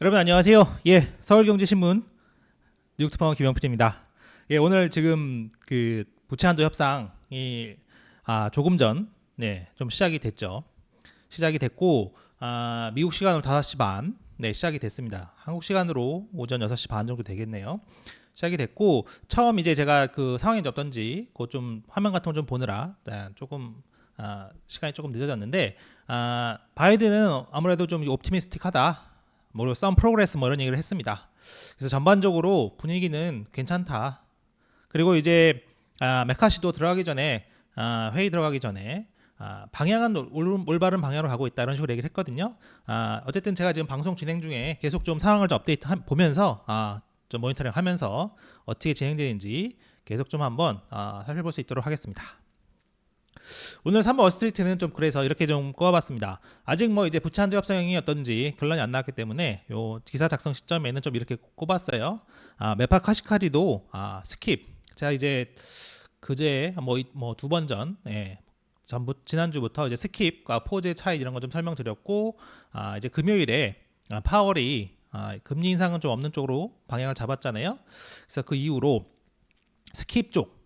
여러분 안녕하세요. 서울경제신문 뉴욕특파원 김영필입니다. 오늘 지금 그 부채한도 협상이 조금 전 좀 시작이 됐죠. 시작이 됐고 미국 시간으로 5시 반 시작이 됐습니다. 한국 시간으로 오전 6시 반 정도 되겠네요. 시작이 됐고 처음 이제 제가 그 상황이 어떤지 그 좀 화면 같은 거 좀 보느라 조금 시간이 조금 늦어졌는데 바이든은 아무래도 좀 옵티미스틱하다. 뭐 some progress 뭐 이런 얘기를 했습니다. 그래서 전반적으로 분위기는 괜찮다. 그리고 이제 메카시도 들어가기 전에 회의 들어가기 전에 방향은 올바른 방향으로 가고 있다 이런 식으로 얘기를 했거든요. 어쨌든 제가 지금 방송 진행 중에 계속 좀 상황을 좀 업데이트 보면서 좀 모니터링 하면서 어떻게 진행되는지 계속 좀 한번 살펴볼 수 있도록 하겠습니다. 오늘 3번 월스트리트는 좀 그래서 이렇게 좀 꼽아봤습니다. 아직 뭐 이제 부채 한도 협상이 어떤지 결론이 안 나왔기 때문에 요 기사 작성 시점에는 좀 이렇게 꼽았어요. 메파 카시카리도 스킵. 제가 이제 그제 뭐 두 번 전, 지난주부터 이제 스킵과 포즈의 차이 이런 거 좀 설명드렸고 이제 금요일에 파월이 금리 인상은 좀 없는 쪽으로 방향을 잡았잖아요. 그래서 그 이후로 스킵 쪽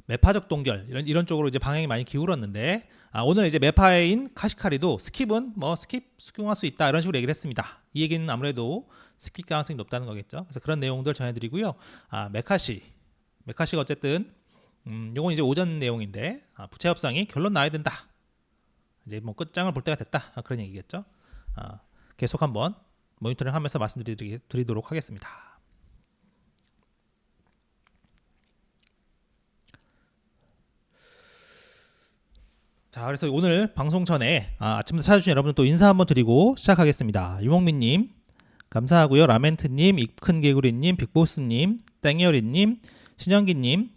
매파적 동결 이런 쪽으로 이제 방향이 많이 기울었는데 오늘 이제 매파인 카시카리도 스킵은 뭐 스킵 수긍할 수 있다 이런 식으로 얘기를 했습니다. 이 얘기는 아무래도 스킵 가능성이 높다는 거겠죠. 그래서 그런 내용들 전해드리고요. 메카시가 어쨌든 요건 이제 오전 내용인데 부채 협상이 결론 나야 된다. 이제 뭐 끝장을 볼 때가 됐다 그런 얘기겠죠. 계속 한번 모니터링하면서 말씀드리도록 하겠습니다. 자, 그래서 오늘 방송 전에 아침부터 찾아주신 여러분 또 인사 한번 드리고 시작하겠습니다. 유목민님 감사하고요. 라멘트님, 이큰개구리님, 빅보스님, 땡여리님, 신영기님,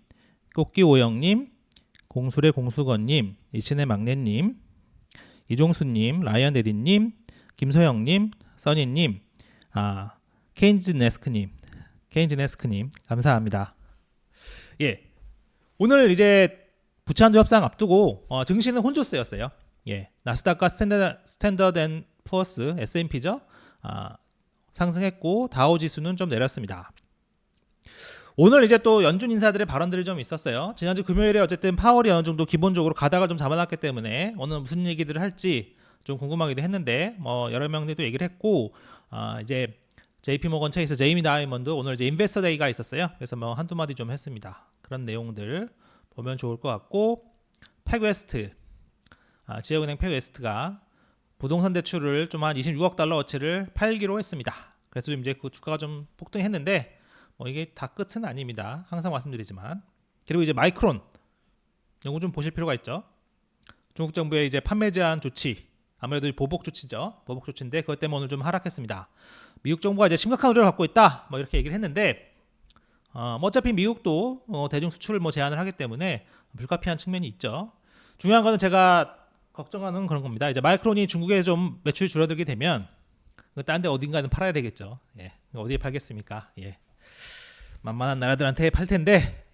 꽃기오영님, 공술의 공수건님, 이신의 막내님, 이종수님, 라이언데디님, 김서영님, 써니님, 케인즈네스크님 감사합니다. 오늘 이제 부채 한도 협상 앞두고 증시는 혼조세였어요. 나스닥과 스탠더드 앤 푸어스 S&P죠. 상승했고 다우 지수는 좀 내렸습니다. 오늘 이제 또 연준 인사들의 발언들이 좀 있었어요. 지난주 금요일에 어쨌든 파월이 어느 정도 기본적으로 가닥을 좀 잡아놨기 때문에 오늘 무슨 얘기들을 할지 좀 궁금하기도 했는데 뭐 여러 명들도 얘기를 했고 이제 JP 모건 체이스 제이미 다이먼드 오늘 이제 인베스터 데이가 있었어요. 그래서 뭐 한두 마디 좀 했습니다. 그런 내용들 보면 좋을 것 같고 팩웨스트 지역은행 팩웨스트가 부동산 대출을 좀 한 26억 달러어치를 팔기로 했습니다. 그래서 좀 이제 그 주가가 좀 폭등했는데 뭐 이게 다 끝은 아닙니다. 항상 말씀드리지만 그리고 이제 마이크론 이거 좀 보실 필요가 있죠. 중국 정부의 이제 판매 제한 조치 아무래도 보복 조치죠. 보복 조치인데 그것 때문에 오늘 좀 하락했습니다. 미국 정부가 이제 심각한 우려를 갖고 있다 뭐 이렇게 얘기를 했는데 뭐 어차피 미국도 대중 수출을 뭐 제한을 하기 때문에 불가피한 측면이 있죠. 중요한 거는 제가 걱정하는 그런 겁니다. 이제 마이크론이 중국에 좀 매출이 줄어들게 되면 딴 데 어딘가는 팔아야 되겠죠. 어디에 팔겠습니까? 만만한 나라들한테 팔 텐데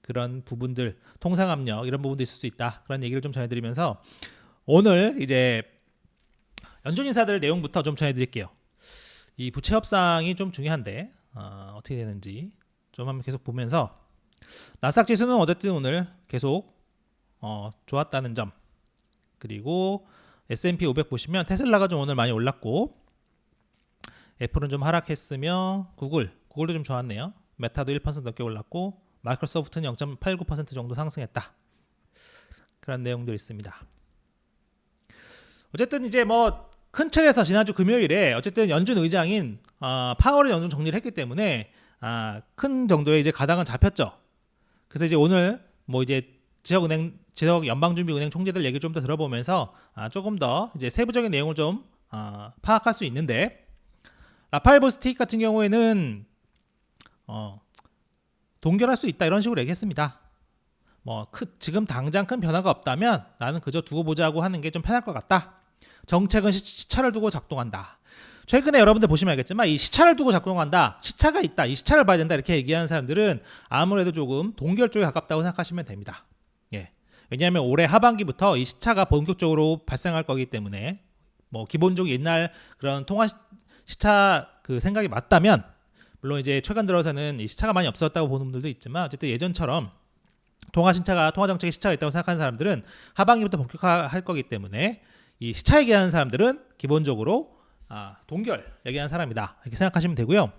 그런 부분들 통상압력 이런 부분도 있을 수 있다. 그런 얘기를 좀 전해드리면서 오늘 이제 연준 인사들 내용부터 좀 전해드릴게요. 이 부채 협상이 좀 중요한데 어떻게 되는지 좀 한번 계속 보면서 나스닥 지수는 어쨌든 오늘 계속 좋았다는 점 그리고 S&P 500 보시면 테슬라가 좀 오늘 많이 올랐고 애플은 좀 하락했으며 구글도 좀 좋았네요. 메타도 1% 넘게 올랐고 마이크로소프트는 0.89% 정도 상승했다. 그런 내용들이 있습니다. 어쨌든 이제 뭐 큰 틀에서 지난주 금요일에 어쨌든 연준 의장인 파월이 어느 정도 정리를 했기 때문에 큰 정도의 이제 가닥은 잡혔죠. 그래서 이제 오늘 뭐 이제 지역 연방준비은행 총재들 얘기 좀 더 들어보면서 조금 더 이제 세부적인 내용을 좀 파악할 수 있는데 라파엘 보스틱 같은 경우에는 동결할 수 있다 이런 식으로 얘기했습니다. 뭐 지금 당장 큰 변화가 없다면 나는 그저 두고 보자고 하는 게 좀 편할 것 같다. 정책은 시차를 두고 작동한다. 최근에 여러분들 보시면 알겠지만 이 시차를 두고 작동한다. 시차가 있다. 이 시차를 봐야 된다. 이렇게 얘기하는 사람들은 아무래도 조금 동결 쪽에 가깝다고 생각하시면 됩니다. 왜냐하면 올해 하반기부터 이 시차가 본격적으로 발생할 거기 때문에 뭐 기본적으로 옛날 그런 통화 시차 그 생각이 맞다면, 물론 이제 최근 들어서는 이 시차가 많이 없어졌다고 보는 분들도 있지만, 어쨌든 예전처럼 통화 정책에 시차가 있다고 생각하는 사람들은 하반기부터 본격화할 거기 때문에 이 시차 얘기하는 사람들은 기본적으로 동결 얘기하는 사람이다 이렇게 생각하시면 되고요.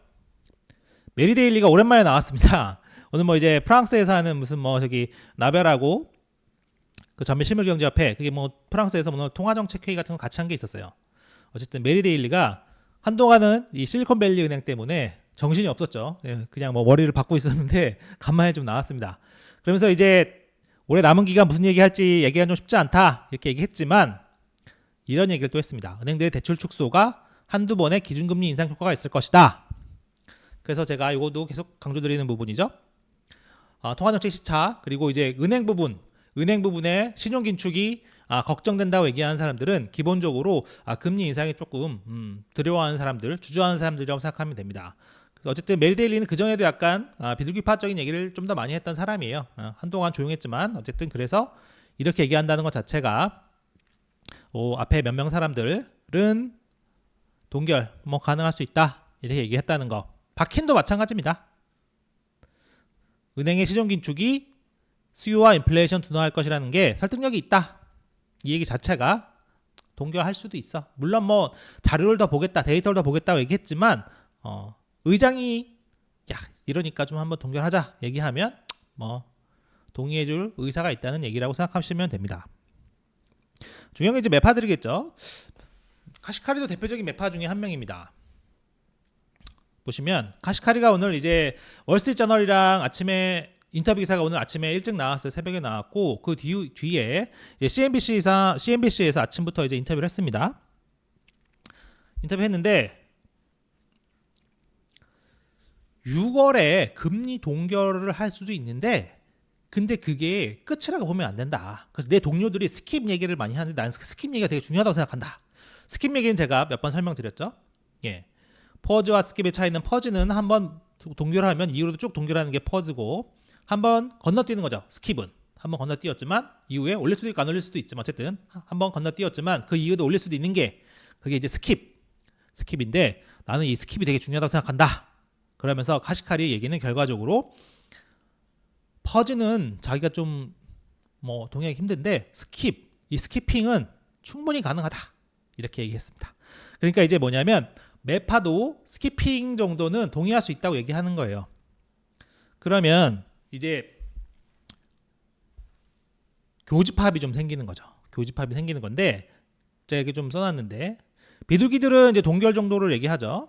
메리데일리가 오랜만에 나왔습니다. 오늘 뭐 이제 프랑스에서 하는 무슨 뭐 저기 나베라고 그 전미실물경제협회, 그게 뭐 프랑스에서 오늘 통화정책 회의 같은 거 같이 한 게 있었어요. 어쨌든 메리데일리가 한동안은 이 실리콘밸리 은행 때문에 정신이 없었죠. 그냥 뭐 머리를 박고 있었는데 간만에 좀 나왔습니다. 그러면서 이제 올해 남은 기간 무슨 얘기할지 얘기가 좀 쉽지 않다 이렇게 얘기했지만, 이런 얘기를 또 했습니다. 은행들의 대출 축소가 한두 번의 기준금리 인상 효과가 있을 것이다. 그래서 제가 이것도 계속 강조드리는 부분이죠. 통화정책 시차, 그리고 이제 은행 부분의 신용 긴축이 걱정된다고 얘기하는 사람들은 기본적으로 금리 인상이 조금 두려워하는 사람들, 주저하는 사람들이라고 생각하면 됩니다. 어쨌든 메리데일리는 그전에도 약간 비둘기파적인 얘기를 좀 더 많이 했던 사람이에요. 한동안 조용했지만 어쨌든 그래서 이렇게 얘기한다는 것 자체가 앞에 몇 명 사람들은 동결 뭐 가능할 수 있다 이렇게 얘기했다는 거. 박힌도 마찬가지입니다. 은행의 시중 긴축이 수요와 인플레이션 둔화할 것이라는 게 설득력이 있다. 이 얘기 자체가 동결할 수도 있어. 물론 뭐 자료를 더 보겠다, 데이터를 더 보겠다고 얘기했지만 의장이 야 이러니까 좀 한번 동결하자 얘기하면 뭐 동의해줄 의사가 있다는 얘기라고 생각하시면 됩니다. 중요한 게 이제 매파들이겠죠. 카시카리도 대표적인 매파 중에 한 명입니다. 보시면 카시카리가 오늘 이제 월스트리트저널이랑 아침에 인터뷰 기사가 오늘 아침에 일찍 나왔어요. 새벽에 나왔고 그 뒤에 이제 CNBC에서 아침부터 이제 인터뷰를 했습니다. 인터뷰했는데 6월에 금리 동결을 할 수도 있는데 근데 그게 끝이라고 보면 안 된다. 그래서 내 동료들이 스킵 얘기를 많이 하는데 나는 스킵 얘기가 되게 중요하다고 생각한다. 스킵 얘기는 제가 몇 번 설명드렸죠. 예. 퍼즈와 스킵의 차이는 퍼즈는 한번 동결하면 이후로도 쭉 동결하는 게 퍼즈고 한번 건너뛰는 거죠. 스킵은 한번 건너뛰었지만 이후에 올릴 수도 있고 안 올릴 수도 있지만 어쨌든 한번 건너뛰었지만 그 이후에도 올릴 수도 있는 게 그게 이제 스킵인데 나는 이 스킵이 되게 중요하다고 생각한다. 그러면서 카시카리의 얘기는 결과적으로 퍼즈는 자기가 좀 뭐 동의하기 힘든데 이 스키핑은 충분히 가능하다 이렇게 얘기했습니다. 그러니까 이제 뭐냐면 매파도 스키핑 정도는 동의할 수 있다고 얘기하는 거예요. 그러면 이제 교집합이 좀 생기는 거죠. 교집합이 생기는 건데 제가 이렇게 좀 써놨는데 비둘기들은 이제 동결 정도를 얘기하죠.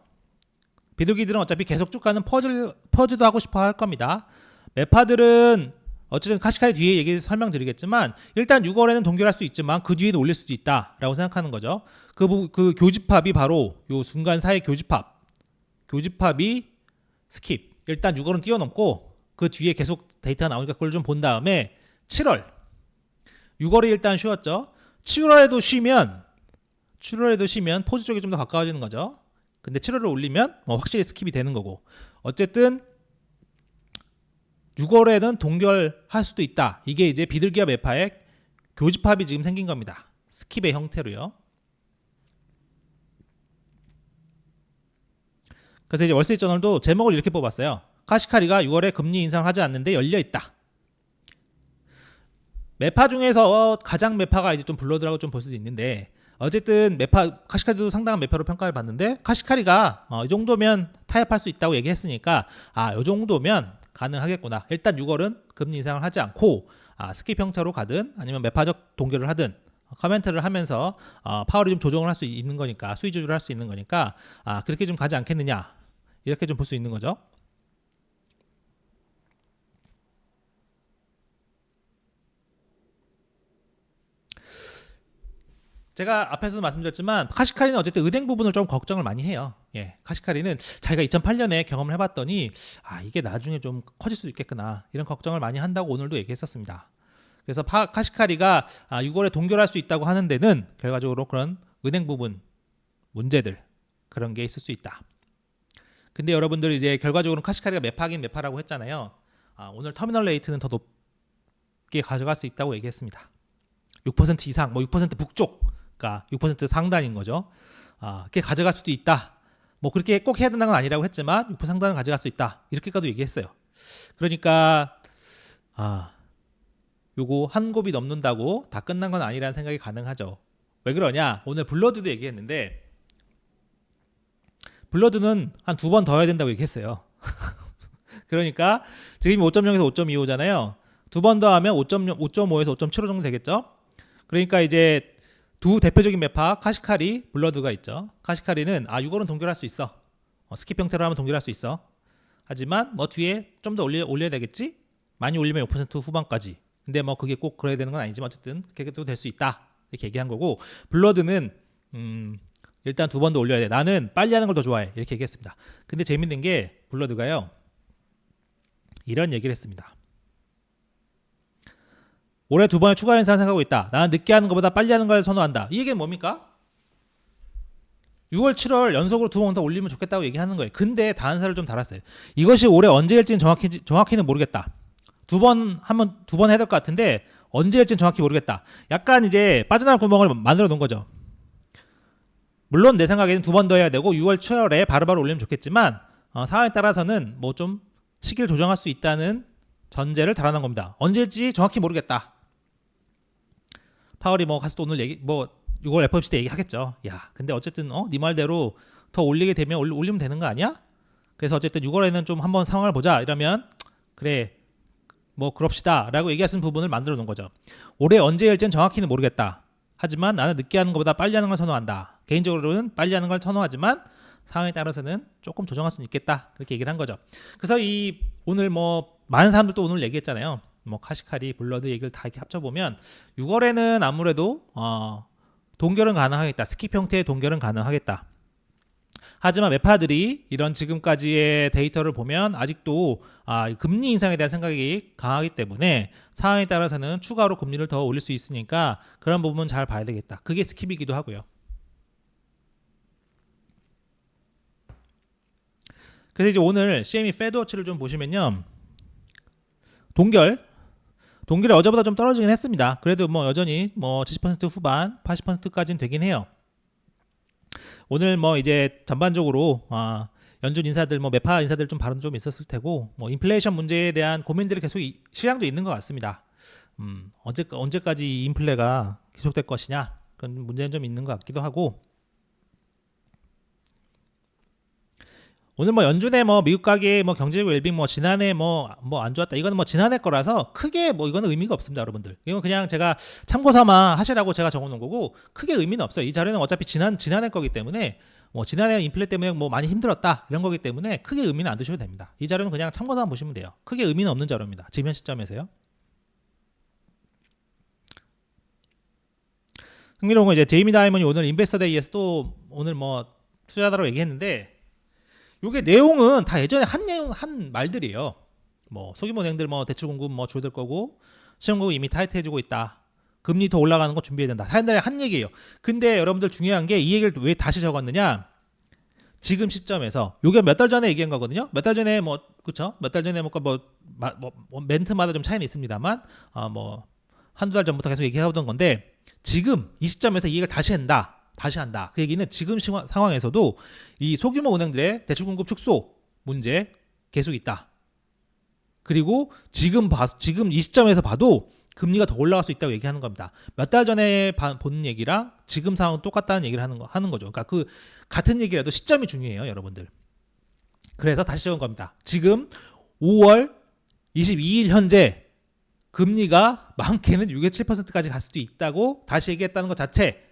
비둘기들은 어차피 계속 쭉 가는 퍼즈도 하고 싶어 할 겁니다. 매파들은 어쨌든 카시카리 뒤에 얘기 설명드리겠지만 일단 6월에는 동결할 수 있지만 그 뒤에도 올릴 수도 있다라고 생각하는 거죠. 그 교집합이 바로 요 순간 사이 교집합이 스킵. 일단 6월은 뛰어넘고 그 뒤에 계속 데이터가 나오니까 그걸 좀 본 다음에 7월 6월이 일단 쉬었죠. 7월에도 쉬면 포즈 쪽이 좀 더 가까워지는 거죠. 근데 7월을 올리면 확실히 스킵이 되는 거고 어쨌든 6월에는 동결할 수도 있다. 이게 이제 비둘기와 매파의 교집합이 지금 생긴 겁니다. 스킵의 형태로요. 그래서 이제 월스트리트저널도 제목을 이렇게 뽑았어요. 카시카리가 6월에 금리 인상을 하지 않는데 열려 있다. 매파 중에서 가장 매파가 이제 좀 블러드라고 좀 볼 수도 있는데 어쨌든 카시카리도 상당한 매파로 평가를 받는데 카시카리가 이 정도면 타협할 수 있다고 얘기했으니까 이 정도면 가능하겠구나. 일단 6월은 금리 인상을 하지 않고 스킵 형태로 가든 아니면 매파적 동결을 하든 커멘트를 하면서 파월이 좀 조정을 할 수 있는 거니까 수위 조절을 할 수 있는 거니까 그렇게 좀 가지 않겠느냐 이렇게 좀 볼 수 있는 거죠. 제가 앞에서도 말씀드렸지만 카시카리는 어쨌든 은행 부분을 좀 걱정을 많이 해요. 예, 카시카리는 자기가 2008년에 경험을 해봤더니 이게 나중에 좀 커질 수 있겠구나 이런 걱정을 많이 한다고 오늘도 얘기했었습니다. 그래서 카시카리가 6월에 동결할 수 있다고 하는 데는 결과적으로 그런 은행 부분 문제들 그런 게 있을 수 있다. 근데 여러분들 이제 결과적으로 카시카리가 매파긴 매파라고 했잖아요. 오늘 터미널 레이트는 더 높게 가져갈 수 있다고 얘기했습니다. 6% 이상, 6% 북쪽 그러니까 6% 상단인 거죠. 그렇게 가져갈 수도 있다. 뭐 그렇게 꼭 해야 된다는 건 아니라고 했지만 6% 상단을 가져갈 수 있다. 이렇게까지 얘기했어요. 그러니까 요거 한 곱이 넘는다고 다 끝난 건 아니라는 생각이 가능하죠. 왜 그러냐? 오늘 블러드도 얘기했는데 블러드는 한 2번 더 해야 된다고 얘기했어요. 그러니까 지금 5.0에서 5.25잖아요. 2번 더 하면 5.5에서 5.75 정도 되겠죠. 그러니까 이제 두 대표적인 매파 카시카리, 블러드가 있죠. 카시카리는 이거는 동결할 수 있어. 스킵 형태로 하면 동결할 수 있어. 하지만 뭐 뒤에 좀 더 올려야 되겠지? 많이 올리면 5% 후반까지. 근데 뭐 그게 꼭 그래야 되는 건 아니지만 어쨌든 그렇게도 될 수 있다. 이렇게 얘기한 거고, 블러드는 일단 2번 더 올려야 돼. 나는 빨리 하는 걸 더 좋아해. 이렇게 얘기했습니다. 근데 재밌는 게 블러드가요, 이런 얘기를 했습니다. 올해 2번의 추가 연산을 생각하고 있다. 나는 늦게 하는 것보다 빨리 하는 걸 선호한다. 이 얘기는 뭡니까? 6월, 7월 연속으로 2번 더 올리면 좋겠다고 얘기하는 거예요. 근데 단서를 좀 달았어요. 이것이 올해 언제일지는 정확히는 모르겠다. 2번 해야 될 것 같은데 언제일지는 정확히 모르겠다. 약간 이제 빠져나갈 구멍을 만들어 놓은 거죠. 물론 내 생각에는 2번 더 해야 되고 6월, 7월에 바로바로 올리면 좋겠지만 상황에 따라서는 뭐 좀 시기를 조정할 수 있다는 전제를 달아놓은 겁니다. 언제일지 정확히 모르겠다. 파월이 뭐 가서 또 오늘 6월 FOMC 때 얘기하겠죠. 야, 근데 어쨌든 네 말대로 더 올리게 되면 올리면 되는 거 아니야? 그래서 어쨌든 6월에는 좀 한번 상황을 보자. 이러면 그래, 뭐 그럽시다라고 얘기하시는 부분을 만들어 놓은 거죠. 올해 언제일지는 정확히는 모르겠다. 하지만 나는 늦게 하는 것보다 빨리 하는 걸 선호한다. 개인적으로는 빨리 하는 걸 선호하지만 상황에 따라서는 조금 조정할 수는 있겠다. 그렇게 얘기를 한 거죠. 그래서 오늘 뭐 많은 사람들도 오늘 얘기했잖아요. 뭐 카시카리, 블러드 얘기를 다 이렇게 합쳐보면 6월에는 아무래도 동결은 가능하겠다. 스킵 형태의 동결은 가능하겠다. 하지만 매파들이 이런 지금까지의 데이터를 보면 아직도 금리 인상에 대한 생각이 강하기 때문에 상황에 따라서는 추가로 금리를 더 올릴 수 있으니까 그런 부분 잘 봐야 되겠다. 그게 스킵이기도 하고요. 그래서 이제 오늘 CME 페드워치를 좀 보시면요, 동결이 어제보다 좀 떨어지긴 했습니다. 그래도 뭐 여전히 뭐 70% 후반, 80%까지는 되긴 해요. 오늘 뭐 이제 전반적으로 연준 인사들, 뭐 매파 인사들 좀 발언 좀 있었을 테고, 뭐 인플레이션 문제에 대한 고민들이 계속 시향도 있는 것 같습니다. 언제까지 이 인플레가 계속될 것이냐, 그런 문제는 좀 있는 것 같기도 하고. 오늘 뭐 연준의 뭐 미국 가계 뭐 경제적 웰빙 뭐 지난해 뭐 안 좋았다, 이거는 뭐 지난해 거라서 크게 뭐 이거는 의미가 없습니다, 여러분들. 이건 그냥 제가 참고 삼아 하시라고 제가 적어놓은 거고 크게 의미는 없어요. 이 자료는 어차피 지난해 거기 때문에 뭐 지난해 인플레 때문에 뭐 많이 힘들었다 이런 거기 때문에 크게 의미는 안 두셔도 됩니다. 이 자료는 그냥 참고 삼아 보시면 돼요. 크게 의미는 없는 자료입니다, 지금 현 시점에서요. 흥미로운 건 이제 제이미 다이먼이 오늘 인베스터 데이에서 또 오늘 뭐 투자자라고 얘기했는데, 요게 내용은 다 예전에 한 말들이에요. 뭐 소규모은행들 뭐 대출 공급 뭐 줄어들 거고 시험 공급 이미 타이트해지고 있다. 금리 더 올라가는 거 준비해야 된다. 옛날에 한 얘기예요. 근데 여러분들 중요한 게 이 얘기를 왜 다시 적었느냐? 지금 시점에서 요게 몇 달 전에 얘기한 거거든요. 몇 달 전에 뭐 그쵸? 몇 달 전에 뭐 멘트마다 좀 차이는 있습니다만 뭐 한두 달 전부터 계속 얘기하던 건데, 지금 이 시점에서 이 얘기를 다시 한다. 그 얘기는 지금 상황에서도 이 소규모 은행들의 대출 공급 축소 문제 계속 있다. 그리고 지금 이 시점에서 봐도 금리가 더 올라갈 수 있다고 얘기하는 겁니다. 몇 달 전에 본 얘기랑 지금 상황은 똑같다는 얘기를 하는 거죠. 그러니까 그 같은 얘기라도 시점이 중요해요, 여러분들. 그래서 다시 적은 겁니다. 지금 5월 22일 현재 금리가 많게는 6에서 7%까지 갈 수도 있다고 다시 얘기했다는 것 자체,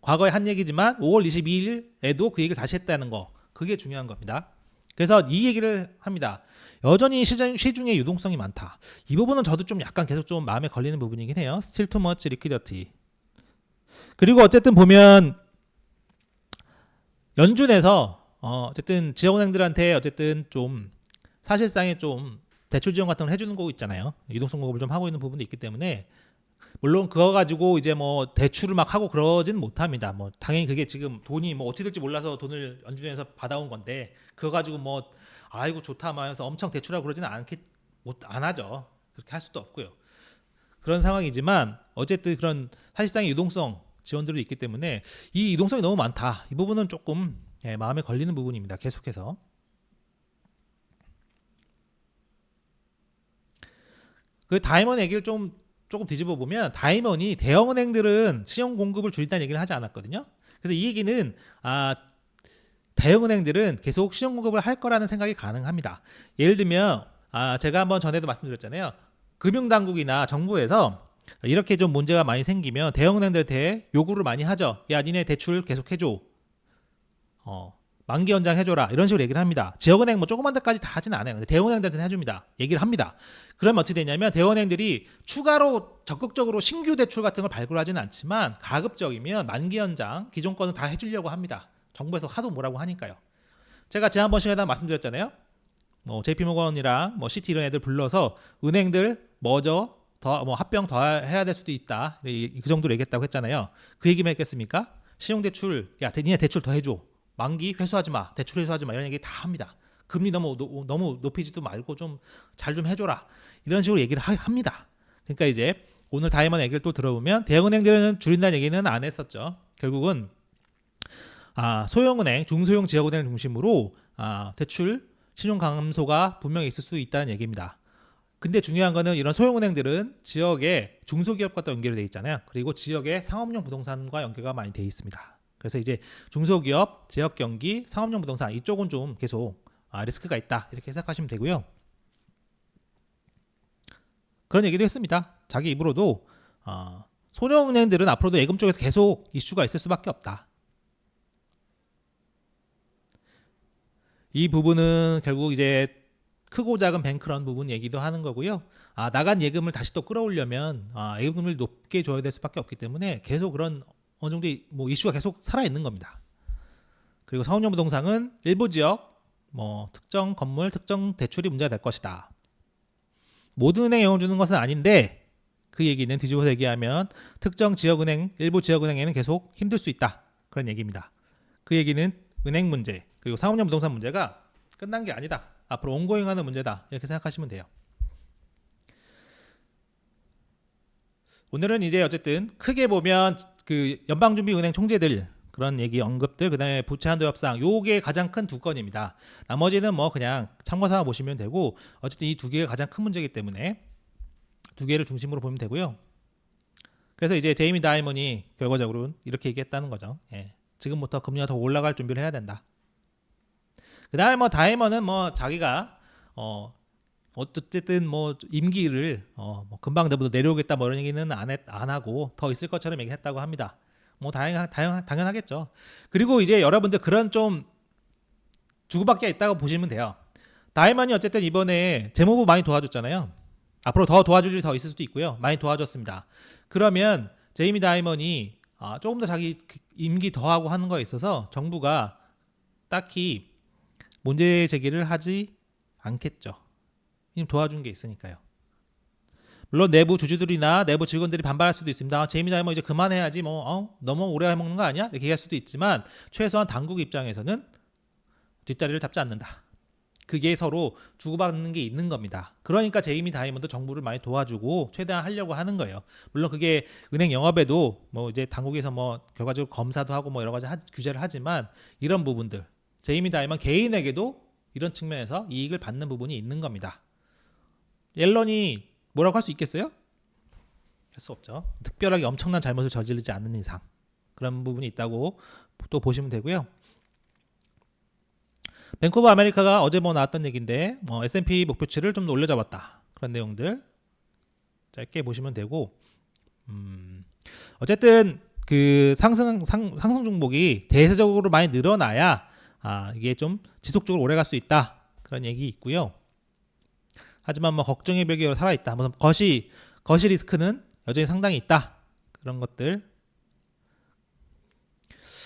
과거에 한 얘기지만 5월 22일에도 그 얘기를 다시 했다는 거, 그게 중요한 겁니다. 그래서 이 얘기를 합니다. 여전히 시중에 유동성이 많다. 이 부분은 저도 좀 약간 계속 좀 마음에 걸리는 부분이긴 해요. Still too much liquidity. 그리고 어쨌든 보면 연준에서 어쨌든 지역은행들한테 어쨌든 좀 사실상의 좀 대출 지원 같은 걸 해주는 거 있잖아요. 유동성 공급을 좀 하고 있는 부분도 있기 때문에, 물론 그거 가지고 이제 뭐 대출을 막 하고 그러진 못합니다. 뭐 당연히 그게 지금 돈이 뭐 어떻게 될지 몰라서 돈을 연준에서 받아온 건데, 그거 가지고 뭐 아이고 좋다 하면서 엄청 대출하고 그러지는 안 하죠. 그렇게 할 수도 없고요. 그런 상황이지만 어쨌든 그런 사실상의 유동성, 지원들이 있기 때문에 이 이동성이 너무 많다. 이 부분은 조금 마음에 걸리는 부분입니다. 계속해서. 그 다이먼 얘기를 조금 뒤집어 보면 다이먼이 대형은행들은 신용 공급을 줄인다는 얘기를 하지 않았거든요. 그래서 이 얘기는 대형은행들은 계속 신용 공급을 할 거라는 생각이 가능합니다. 예를 들면 제가 한번 전에도 말씀드렸잖아요. 금융당국이나 정부에서 이렇게 좀 문제가 많이 생기면 대형은행들한테 요구를 많이 하죠. 야, 니네 대출 계속 해줘. 만기 연장해줘라. 이런 식으로 얘기를 합니다. 지역은행 뭐 조그만 데까지 다 하지는 않아요. 근데 대형은행들한테는 해줍니다. 얘기를 합니다. 그러면 어떻게 되냐면 대형은행들이 추가로 적극적으로 신규 대출 같은 걸 발굴하지는 않지만 가급적이면 만기 연장 기존 거는 다 해주려고 합니다. 정부에서 하도 뭐라고 하니까요. 제가 지난번 시간에 말씀드렸잖아요. 뭐 JP모건이랑 뭐 시티 이런 애들 불러서 은행들 뭐저 더 뭐 합병 더 해야 될 수도 있다. 그 정도로 얘기했다고 했잖아요. 그 얘기만 했겠습니까? 신용대출 야 니네 대출 더 해줘. 만기 회수하지 마. 대출 회수하지 마. 이런 얘기 다 합니다. 금리 너무 높이지도 말고 좀 잘 좀 해줘라. 이런 식으로 얘기를 합니다. 그러니까 이제 오늘 다이먼 얘기를 또 들어보면 대형은행들은 줄인다는 얘기는 안 했었죠. 결국은 소형은행, 중소형 지역은행 중심으로 대출 신용 감소가 분명히 있을 수 있다는 얘기입니다. 근데 중요한 거는 이런 소형은행들은 지역의 중소기업과 연결이 돼 있잖아요. 그리고 지역의 상업용 부동산과 연계가 많이 돼 있습니다. 그래서 이제 중소기업, 지역경기, 상업용 부동산 이쪽은 좀 계속 리스크가 있다 이렇게 생각하시면 되고요. 그런 얘기도 했습니다. 자기 입으로도 소형은행들은 앞으로도 예금 쪽에서 계속 이슈가 있을 수밖에 없다. 이 부분은 결국 이제 크고 작은 뱅크런 부분 얘기도 하는 거고요. 나간 예금을 다시 또 끌어오려면 예금을 높게 줘야 될 수밖에 없기 때문에 계속 그런 어느 정도 뭐 이슈가 계속 살아 있는 겁니다. 그리고 상업용 부동산은 일부 지역, 뭐 특정 건물, 특정 대출이 문제가 될 것이다. 모든 은행에 영향을 주는 것은 아닌데 그 얘기는 뒤집어서 얘기하면 특정 지역은행, 일부 지역은행에는 계속 힘들 수 있다. 그런 얘기입니다. 그 얘기는 은행 문제 그리고 상업용 부동산 문제가 끝난 게 아니다. 앞으로 온고잉하는 문제다. 이렇게 생각하시면 돼요. 오늘은 이제 어쨌든 크게 보면 그 연방준비은행 총재들 그런 얘기 언급들 그다음에 부채 한도 협상 요게 가장 큰 두 건입니다. 나머지는 뭐 그냥 참고 삼아 보시면 되고 어쨌든 이 두 개가 가장 큰 문제이기 때문에 두 개를 중심으로 보면 되고요. 그래서 이제 제이미 다이먼이 결과적으로 이렇게 얘기했다는 거죠. 지금부터 금리가 더 올라갈 준비를 해야 된다. 그다음에 뭐 다이먼은 뭐 자기가 어쨌든 뭐 임기를 뭐 금방 내려오겠다 뭐 이런 얘기는 안 하고 더 있을 것처럼 얘기했다고 합니다. 뭐 당연하겠죠. 그리고 이제 여러분들 그런 좀 주고받기가 있다고 보시면 돼요. 다이먼이 어쨌든 이번에 재무부 많이 도와줬잖아요. 앞으로 더 도와줄 일이 더 있을 수도 있고요. 많이 도와줬습니다. 그러면 제이미 다이먼이 조금 더 자기 임기 더하고 하는 거에 있어서 정부가 딱히 문제 제기를 하지 않겠죠. 도와준 게 있으니까요. 물론 내부 주주들이나 내부 직원들이 반발할 수도 있습니다. 제이미 다이먼 이제 그만해야지 뭐 너무 오래 해먹는 거 아니야? 이렇게 얘기할 수도 있지만 최소한 당국 입장에서는 뒷자리를 잡지 않는다. 그게 서로 주고받는 게 있는 겁니다. 그러니까 제이미 다이먼도 정부를 많이 도와주고 최대한 하려고 하는 거예요. 물론 그게 은행 영업에도 뭐 이제 당국에서 뭐 결과적으로 검사도 하고 뭐 여러 가지 규제를 하지만 이런 부분들 제이미 다이먼 개인에게도 이런 측면에서 이익을 받는 부분이 있는 겁니다. 옐런이 뭐라고 할 수 있겠어요? 할 수 없죠. 특별하게 엄청난 잘못을 저지르지 않는 이상 그런 부분이 있다고 또 보시면 되고요. 뱅크 오브 아메리카가 어제 뭐 나왔던 얘기인데 S&P 목표치를 좀 올려잡았다. 그런 내용들 짧게 보시면 되고 어쨌든 그 상승 종목이 대세적으로 많이 늘어나야 이게 좀 지속적으로 오래 갈 수 있다. 그런 얘기 있고요. 하지만 뭐 걱정의 벽이 살아있다. 무슨 거시 리스크는 여전히 상당히 있다. 그런 것들.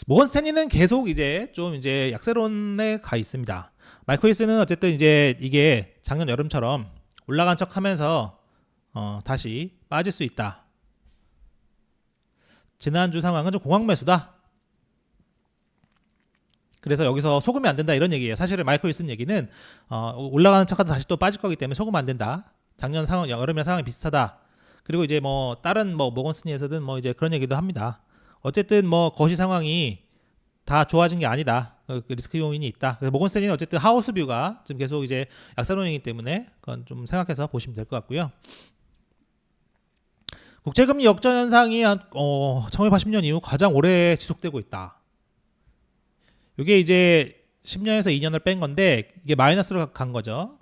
모건 스탠리는 계속 이제 좀 이제 약세론에 가 있습니다. 마이클 윌슨은 어쨌든 이제 이게 작년 여름처럼 올라간 척하면서 다시 빠질 수 있다. 지난주 상황은 좀 공황 매수다. 그래서 여기서 속으면 안 된다 이런 얘기예요. 사실은 마이클 윌슨 얘기는 올라가는 척하다 다시 또 빠질 거기 때문에 속으면 안 된다. 작년 상황 여름이랑 상황이 비슷하다. 그리고 이제 뭐 다른 뭐 모건 스탠리에서든 뭐 이제 그런 얘기도 합니다. 어쨌든 뭐 거시 상황이 다 좋아진 게 아니다. 그 리스크 요인이 있다. 그래서 모건 스탠리는 어쨌든 하우스 뷰가 지금 계속 이제 약세론이기 때문에 그건 좀 생각해서 보시면 될 것 같고요. 국제금리 역전 현상이 1980년 이후 가장 오래 지속되고 있다. 이게 이제 10년에서 2년을 뺀 건데 이게 마이너스로 간 거죠.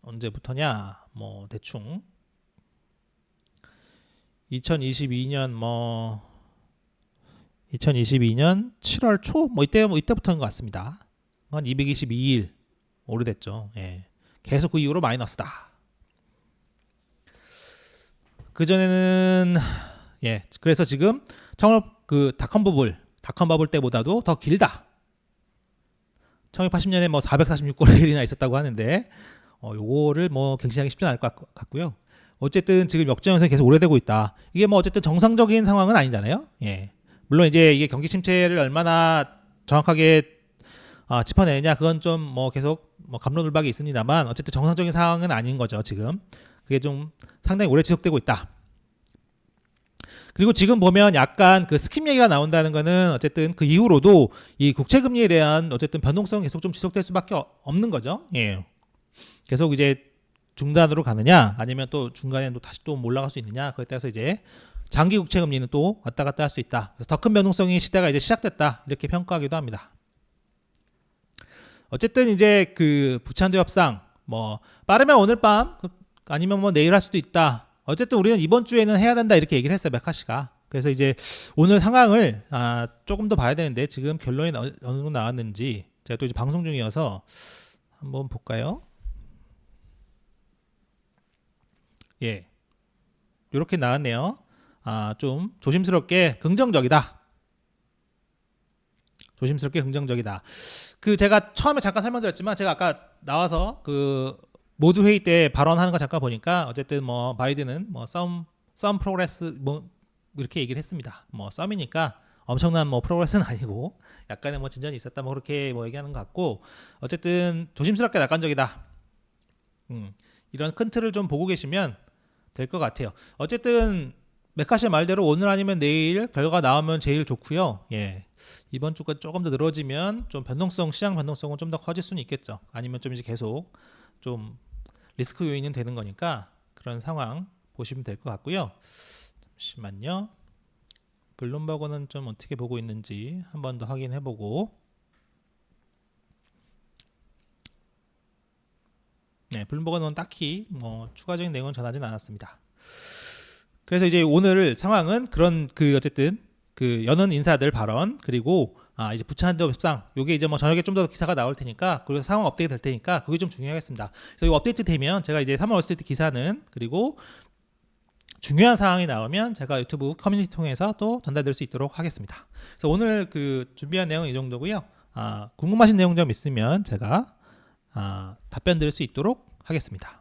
언제부터냐? 뭐 대충 2022년 7월 초 이때부터인 것 같습니다. 한 222일 오래됐죠. 예. 계속 그 이후로 마이너스다. 그 전에는 그래서 지금 그 닷컴 버블 때보다도 더 길다. 1980년에 뭐 446거래일이나 있었다고 하는데 요거를 뭐 갱신하기 쉽지 않을 것 같고요. 어쨌든 지금 역전 현상이 계속 오래되고 있다. 이게 뭐 어쨌든 정상적인 상황은 아니잖아요. 예. 물론 이제 이게 경기 침체를 얼마나 정확하게 짚어내느냐 그건 좀 뭐 계속 뭐 갑론을박이 있습니다만 어쨌든 정상적인 상황은 아닌 거죠. 지금 그게 좀 상당히 오래 지속되고 있다. 그리고 지금 보면 약간 그 스킵 얘기가 나온다는 거는 어쨌든 그 이후로도 이 국채 금리에 대한 어쨌든 변동성 계속 좀 지속될 수밖에 없는 거죠. 예. 계속 이제 중단으로 가느냐 아니면 또 중간에 또 다시 또 올라갈 수 있느냐 그에 따라서 이제 장기 국채 금리는 또 왔다 갔다 할 수 있다. 그래서 더 큰 변동성의 시대가 이제 시작됐다 이렇게 평가하기도 합니다. 어쨌든 이제 그 부채한도 협상 뭐 빠르면 오늘 밤 아니면 뭐 내일 할 수도 있다. 어쨌든 우리는 이번 주에는 해야 된다 이렇게 얘기를 했어요. 메카시가. 그래서 이제 오늘 상황을 조금 더 봐야 되는데 지금 결론이 어느 정도 나왔는지 제가 또 이제 방송 중이어서 한번 볼까요? 예, 이렇게 나왔네요. 좀 조심스럽게 긍정적이다. 조심스럽게 긍정적이다. 그 제가 처음에 잠깐 설명드렸지만 제가 아까 나와서 그 모두 회의 때 발언하는 거 잠깐 보니까 어쨌든 뭐 바이든은 뭐 some progress 뭐 이렇게 얘기를 했습니다. 뭐 썸이니까 엄청난 뭐 프로그레스는 아니고 약간의 뭐 진전이 있었다 뭐 그렇게 뭐 얘기하는 것 같고 어쨌든 조심스럽게 낙관적이다. 이런 큰 틀을 좀 보고 계시면 될 것 같아요. 어쨌든 메카시 말대로 오늘 아니면 내일 결과 나오면 제일 좋고요. 예. 이번 주가 조금 더 늘어지면 좀 시장 변동성은 좀 더 커질 수는 있겠죠. 아니면 좀 이제 계속 좀 리스크 요인은 되는 거니까 그런 상황 보시면 될 것 같고요. 잠시만요. 블룸버그는 좀 어떻게 보고 있는지 한 번 더 확인해 보고. 네, 블룸버그는 딱히 뭐 추가적인 내용은 전하진 않았습니다. 그래서 이제 오늘 상황은 그런 그 어쨌든 그 연은 인사들 발언 그리고 이제 부채한도 협상 요게 이제 뭐 저녁에 좀 더 기사가 나올 테니까 그리고 상황 업데이트 될 테니까 그게 좀 중요하겠습니다. 그래서 이 업데이트 되면 제가 이제 3월 월스트리트 기사는 그리고 중요한 사항이 나오면 제가 유튜브 커뮤니티 통해서 또 전달될 수 있도록 하겠습니다. 그래서 오늘 그 준비한 내용은 이 정도고요. 궁금하신 내용 좀 있으면 제가 답변 드릴 수 있도록 하겠습니다.